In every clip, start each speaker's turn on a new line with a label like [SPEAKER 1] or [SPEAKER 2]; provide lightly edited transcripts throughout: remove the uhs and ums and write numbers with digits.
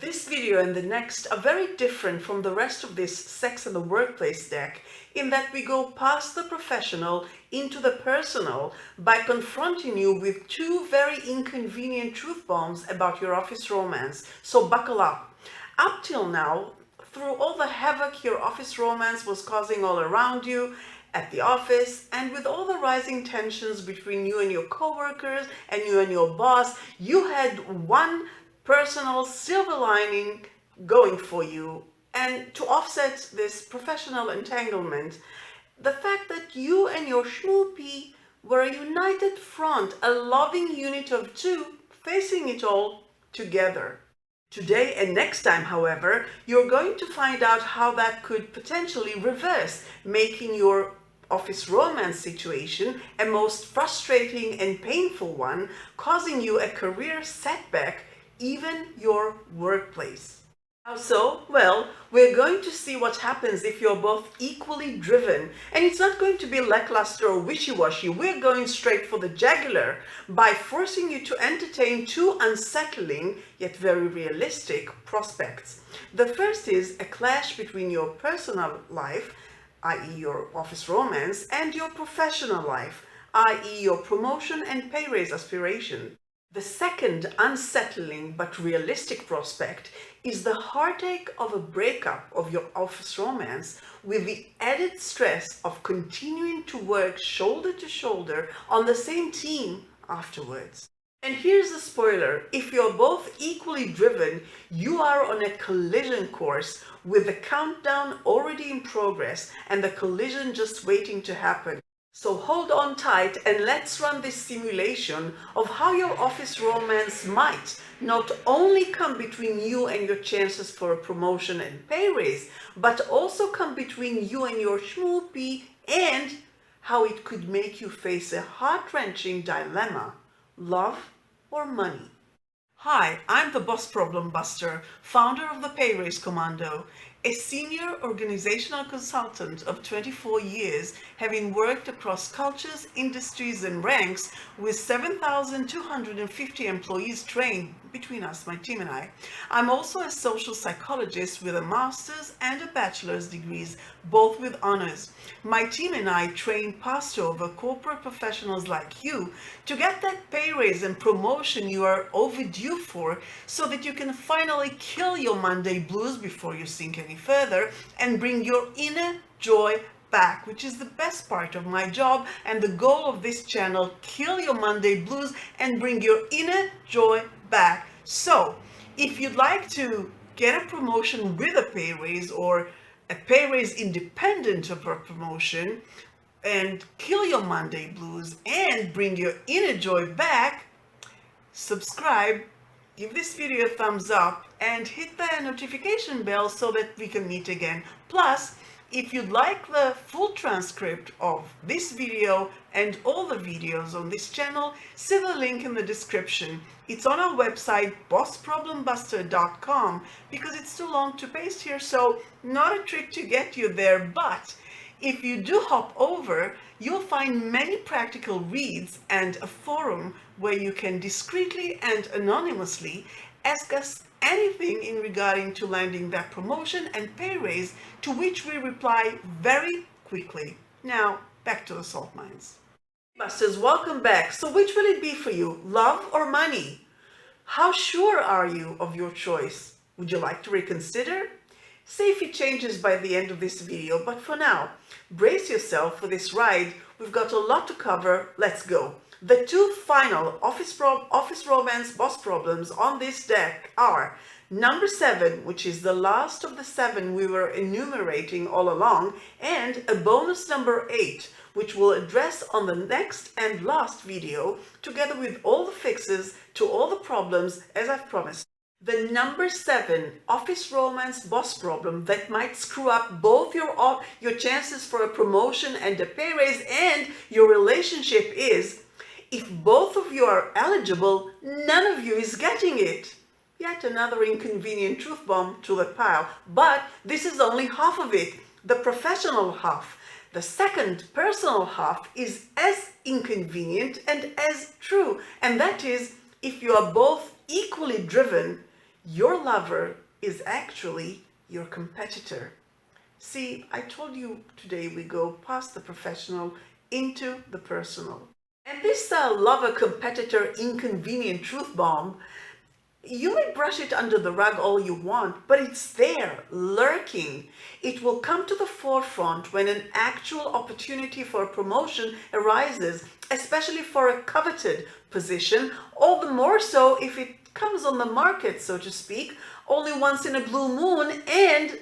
[SPEAKER 1] This video and the next are very different from the rest of this Sex in the Workplace deck in that we go past the professional into the personal by confronting you with two very inconvenient truth bombs about your office romance. So buckle up. Up till now, through all the havoc your office romance was causing all around you, at the office, and with all the rising tensions between you and your coworkers and you and your boss, you had one personal silver lining going for you. And to offset this professional entanglement, the fact that you and your schmoopy were a united front, a loving unit of two, facing it all together. Today and next time, however, you're going to find out how that could potentially reverse, making your office romance situation a most frustrating and painful one, causing you a career setback, even your workplace. How so? Well, we're going to see what happens if you're both equally driven, and it's not going to be lackluster or wishy-washy. We're going straight for the jugular by forcing you to entertain two unsettling yet very realistic prospects. The first is a clash between your personal life, i.e. your office romance, and your professional life, i.e. your promotion and pay raise aspiration. The second unsettling but realistic prospect is the heartache of a breakup of your office romance with the added stress of continuing to work shoulder to shoulder on the same team afterwards. And here's the spoiler: if you're both equally driven, you are on a collision course with the countdown already in progress and the collision just waiting to happen. So hold on tight and let's run this simulation of how your office romance might not only come between you and your chances for a promotion and pay raise, but also come between you and your schmoopy, and how it could make you face a heart-wrenching dilemma: love or money. Hi, I'm the Boss Problem Buster, founder of the Pay Raise Commando, a senior organizational consultant of 24 years, having worked across cultures, industries, and ranks with 7,250 employees trained between us, my team and I. I'm also a social psychologist with a master's and a bachelor's degrees, both with honors. My team and I train past-over corporate professionals like you to get that pay raise and promotion you are overdue for, so that you can finally kill your Monday blues before you sink any further and bring your inner joy back, which is the best part of my job and the goal of this channel: kill your Monday blues and bring your inner joy back. So if you'd like to get a promotion with a pay raise, or a pay raise independent of a promotion, and kill your Monday blues and bring your inner joy back, subscribe, give this video a thumbs up, and hit the notification bell so that we can meet again. Plus, if you'd like the full transcript of this video and all the videos on this channel, see the link in the description. It's on our website, BossProblemBuster.com, because it's too long to paste here, so not a trick to get you there. But if you do hop over, you'll find many practical reads and a forum where you can discreetly and anonymously ask us anything in regarding to landing that promotion and pay raise, to which we reply very quickly. Now, back to the salt mines. Busters, welcome back. So which will it be for you, love or money? How sure are you of your choice? Would you like to reconsider? Say if it changes by the end of this video, but for now, brace yourself for this ride. We've got a lot to cover. Let's go. The two final office romance boss problems on this deck are number 7, which is the last of the 7 we were enumerating all along, and a bonus number 8, which we'll address on the next and last video, together with all the fixes to all the problems, as I've promised. The number 7 office romance boss problem that might screw up both your chances for a promotion and a pay raise and your relationship is: if both of you are eligible, none of you is getting it. Yet another inconvenient truth bomb to the pile. But this is only half of it, the professional half. The second, personal half, is as inconvenient and as true, and that is: if you are both equally driven, your lover is actually your competitor. See, I told you today we go past the professional into the personal. And this lover-competitor inconvenient truth bomb, you may brush it under the rug all you want, but it's there, lurking. It will come to the forefront when an actual opportunity for a promotion arises, especially for a coveted position, all the more so if it comes on the market, so to speak, only once in a blue moon, and,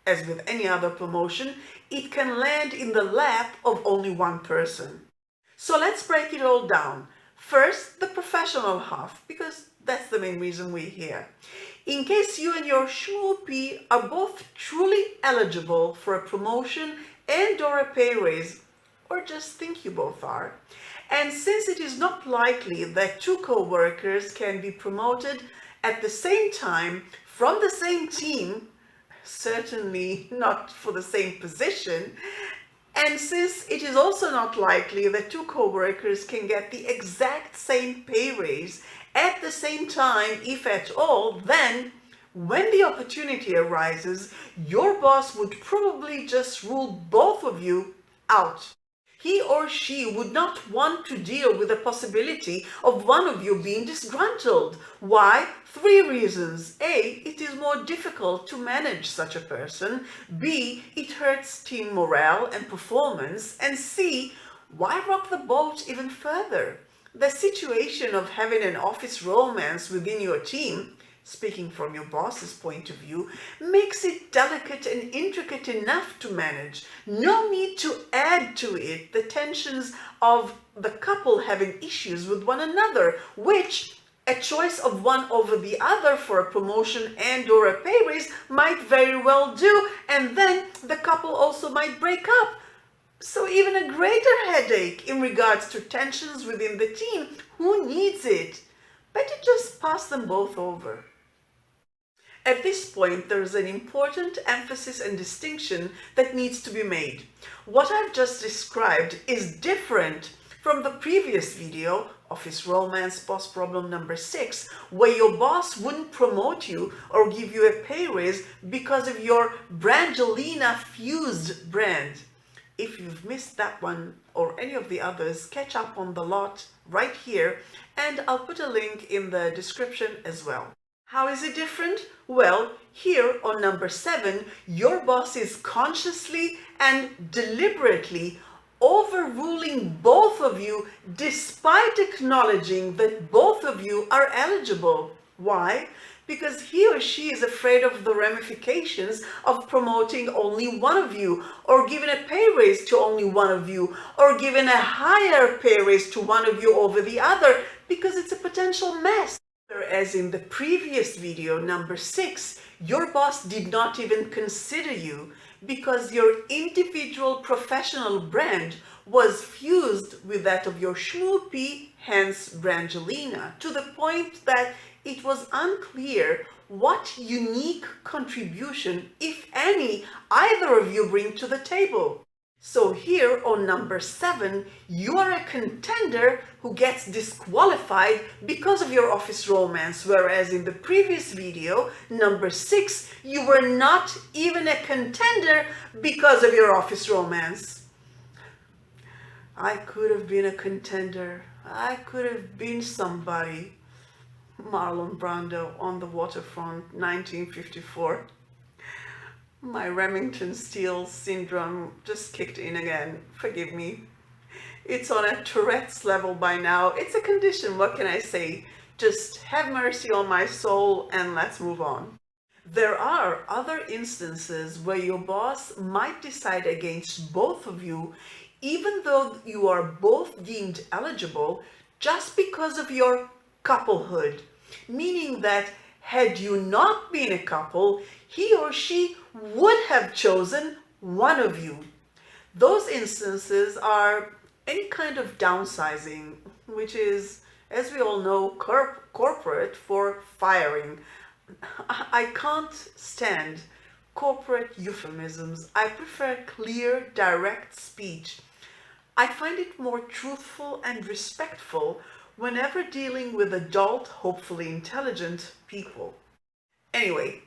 [SPEAKER 1] as with any other promotion, it can land in the lap of only one person. So let's break it all down. First, the professional half, because that's the main reason we're here. In case you and your schmoopy are both truly eligible for a promotion and/or a pay raise, or just think you both are, and since it is not likely that two co-workers can be promoted at the same time from the same team, certainly not for the same position, and since it is also not likely that two co-workers can get the exact same pay raise at the same time, if at all, then when the opportunity arises, your boss would probably just rule both of you out. He or she would not want to deal with the possibility of one of you being disgruntled. Why? 3 reasons. A, it is more difficult to manage such a person. B, it hurts team morale and performance. And C, why rock the boat even further? The situation of having an office romance within your team, speaking from your boss's point of view, makes it delicate and intricate enough to manage. No need to add to it the tensions of the couple having issues with one another, which a choice of one over the other for a promotion and/or a pay raise might very well do, and then the couple also might break up. So even a greater headache in regards to tensions within the team. Who needs it? Better just pass them both over. At this point, there is an important emphasis and distinction that needs to be made. What I've just described is different from the previous video, Office Romance BossProblem number 6, where your boss wouldn't promote you or give you a pay raise because of your Brangelina fused brand. If you've missed that one or any of the others, catch up on the lot right here, and I'll put a link in the description as well. How is it different? Well, here on number 7, your boss is consciously and deliberately overruling both of you despite acknowledging that both of you are eligible. Why? Because he or she is afraid of the ramifications of promoting only one of you, or giving a pay raise to only one of you, or giving a higher pay raise to one of you over the other, because it's a potential mess. As in the previous video, number 6, your boss did not even consider you because your individual professional brand was fused with that of your schmoopy, hence Brangelina, to the point that it was unclear what unique contribution, if any, either of you bring to the table. So here on number 7, you are a contender who gets disqualified because of your office romance, whereas in the previous video, number 6, you were not even a contender because of your office romance. I could have been a contender. I could have been somebody. Marlon Brando on the waterfront, 1954. My Remington Steele syndrome just kicked in again. Forgive me. It's on a Tourette's level by now. It's a condition, what can I say? Just have mercy on my soul and let's move on. There are other instances where your boss might decide against both of you, even though you are both deemed eligible, just because of your couplehood, meaning that had you not been a couple, he or she would have chosen one of you. Those instances are any kind of downsizing, which is, as we all know, corporate for firing. I can't stand corporate euphemisms. I prefer clear, direct speech. I find it more truthful and respectful whenever dealing with adult, hopefully intelligent people. Anyway,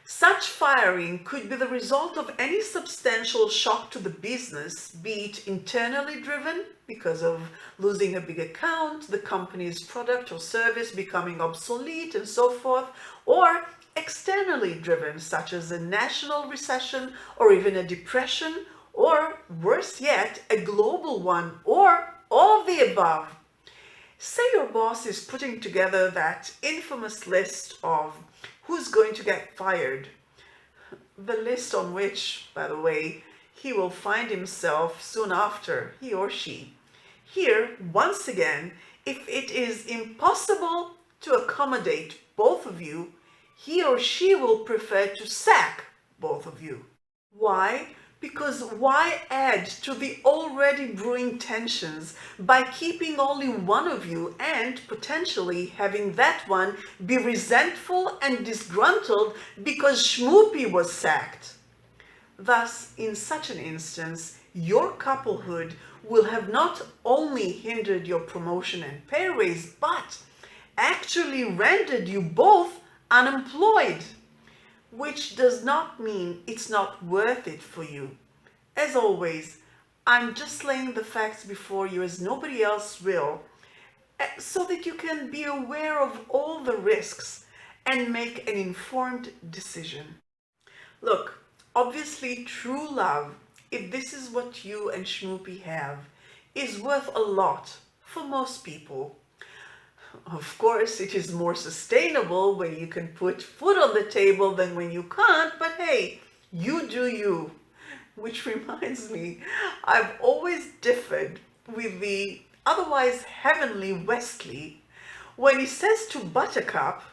[SPEAKER 1] such firing could be the result of any substantial shock to the business, be it internally driven because of losing a big account, the company's product or service becoming obsolete, and so forth, or externally driven, such as a national recession or even a depression, or worse yet, a global one, or all of the above. Say your boss is putting together that infamous list of who's going to get fired, the list on which, by the way, he will find himself soon after, he or she. Here, once again, if it is impossible to accommodate both of you, he or she will prefer to sack both of you. Why? Because why add to the already brewing tensions by keeping only one of you and potentially having that one be resentful and disgruntled because Schmoopy was sacked? Thus, in such an instance, your couplehood will have not only hindered your promotion and pay raise, but actually rendered you both unemployed. Which does not mean it's not worth it for you. As always, I'm just laying the facts before you as nobody else will, so that you can be aware of all the risks and make an informed decision. Look, obviously true love, if this is what you and Schmoopy have, is worth a lot for most people. Of course, it is more sustainable when you can put food on the table than when you can't, but hey, you do you. Which reminds me, I've always differed with the otherwise heavenly Wesley when he says to Buttercup,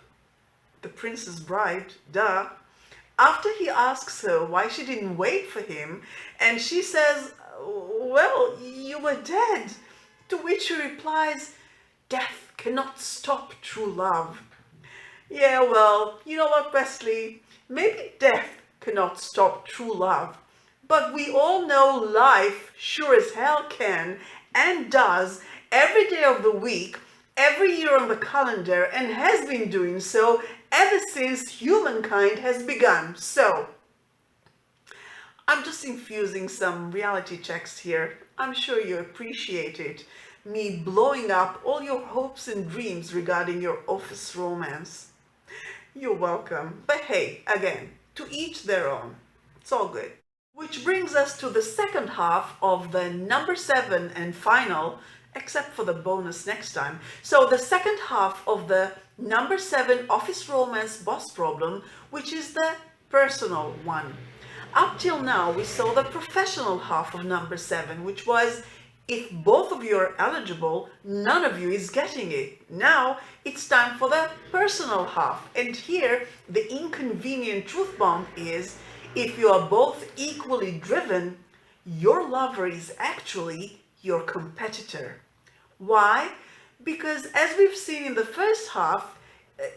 [SPEAKER 1] the prince's bride, duh, after he asks her why she didn't wait for him, and she says, well, you were dead, to which he replies, death cannot stop true love. Yeah, well, you know what, Wesley? Maybe death cannot stop true love, but we all know life sure as hell can and does every day of the week, every year on the calendar, and has been doing so ever since humankind has begun. So, I'm just infusing some reality checks here. I'm sure you appreciate it. Me blowing up all your hopes and dreams regarding your office romance. You're welcome. But hey, again, to each their own. It's all good. Which brings us to the second half of the number 7 and final, except for the bonus next time. So the second half of the number 7 Office Romance Boss Problem, which is the personal one. Up till now, we saw the professional half of number 7, which was if both of you are eligible, none of you is getting it. Now it's time for the personal half. And here, the inconvenient truth bomb is, if you are both equally driven, your lover is actually your competitor. Why? Because as we've seen in the first half,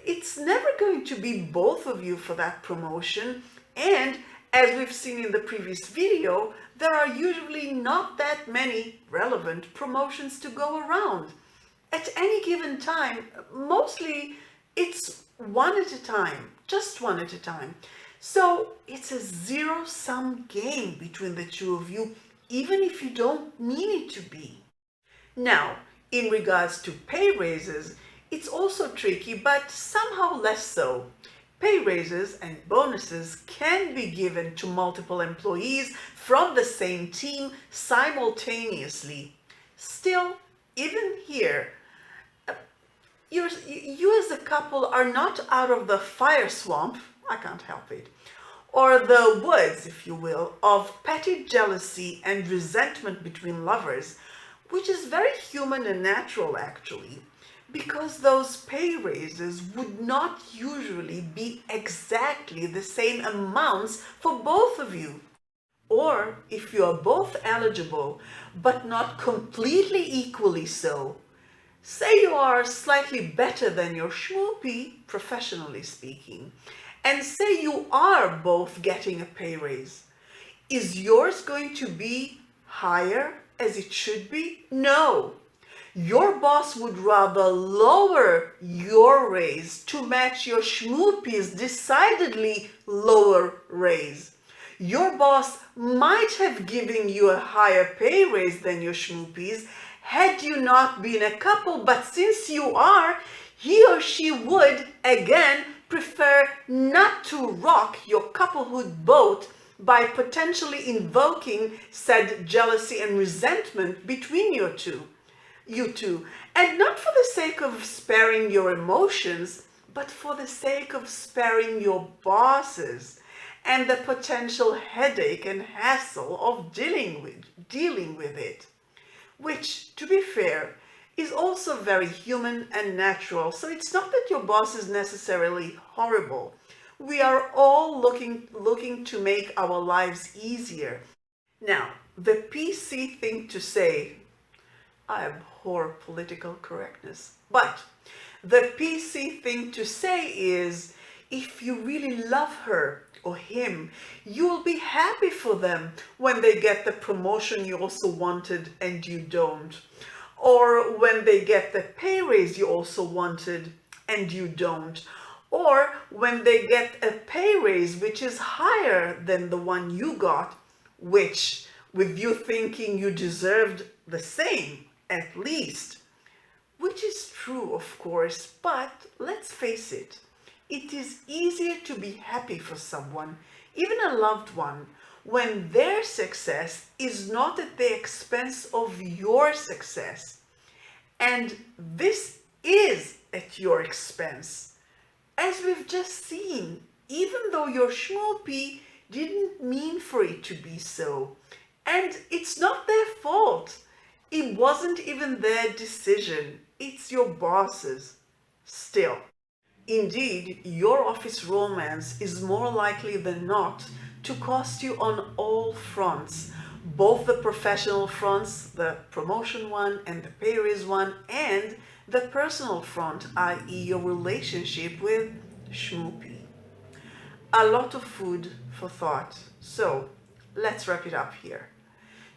[SPEAKER 1] it's never going to be both of you for that promotion. And as we've seen in the previous video, there are usually not that many relevant promotions to go around. At any given time, mostly it's one at a time, just one at a time. So it's a zero-sum game between the two of you, even if you don't mean it to be. Now, in regards to pay raises, it's also tricky, but somehow less so. Pay raises and bonuses can be given to multiple employees from the same team simultaneously. Still, even here, you as a couple are not out of the fire swamp, I can't help it, or the woods, if you will, of petty jealousy and resentment between lovers, which is very human and natural actually, because those pay raises would not usually be exactly the same amounts for both of you. Or if you are both eligible, but not completely equally so, say you are slightly better than your Schmoopy, professionally speaking, and say you are both getting a pay raise. Is yours going to be higher as it should be? No. Your boss would rather lower your raise to match your schmoopy's decidedly lower raise. Your boss might have given you a higher pay raise than your schmoopy's had you not been a couple, but since you are, he or she would, again, prefer not to rock your couplehood boat by potentially invoking said jealousy and resentment between you two. And not for the sake of sparing your emotions, but for the sake of sparing your bosses and the potential headache and hassle of dealing with it. Which, to be fair, is also very human and natural. So it's not that your boss is necessarily horrible. We are all looking to make our lives easier. Now, the PC thing to say, I abhor political correctness, but the PC thing to say is, if you really love her or him, you will be happy for them when they get the promotion you also wanted and you don't. Or when they get the pay raise you also wanted and you don't. Or when they get a pay raise which is higher than the one you got, which with you thinking you deserved the same at least. Which is true, of course, but let's face it. It is easier to be happy for someone, even a loved one, when their success is not at the expense of your success. And this is at your expense. As we've just seen, even though your schmoopy didn't mean for it to be so. And it's not their fault. It wasn't even their decision. It's your boss's. Still. Indeed, your office romance is more likely than not to cost you on all fronts, both the professional fronts, the promotion one and the pay raise one, and the personal front, i.e. your relationship with schmoopy. A lot of food for thought. So let's wrap it up here.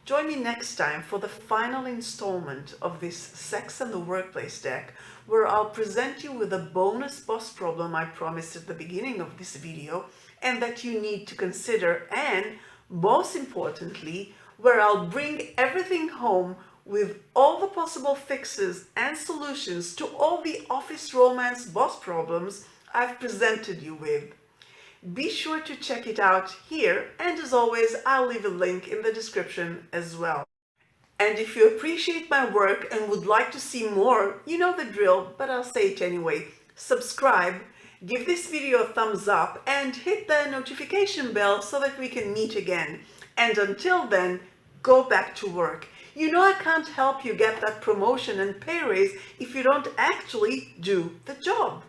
[SPEAKER 1] Join me next time for the final installment of this Sex and the Workplace deck, where I'll present you with a bonus boss problem I promised at the beginning of this video and that you need to consider, and most importantly, where I'll bring everything home with all the possible fixes and solutions to all the Office Romance boss problems I've presented you with. Be sure to check it out here, and as always, I'll leave a link in the description as well. And if you appreciate my work and would like to see more, you know the drill, but I'll say it anyway. Subscribe, give this video a thumbs up, and hit the notification bell so that we can meet again. And until then, go back to work. You know I can't help you get that promotion and pay raise if you don't actually do the job.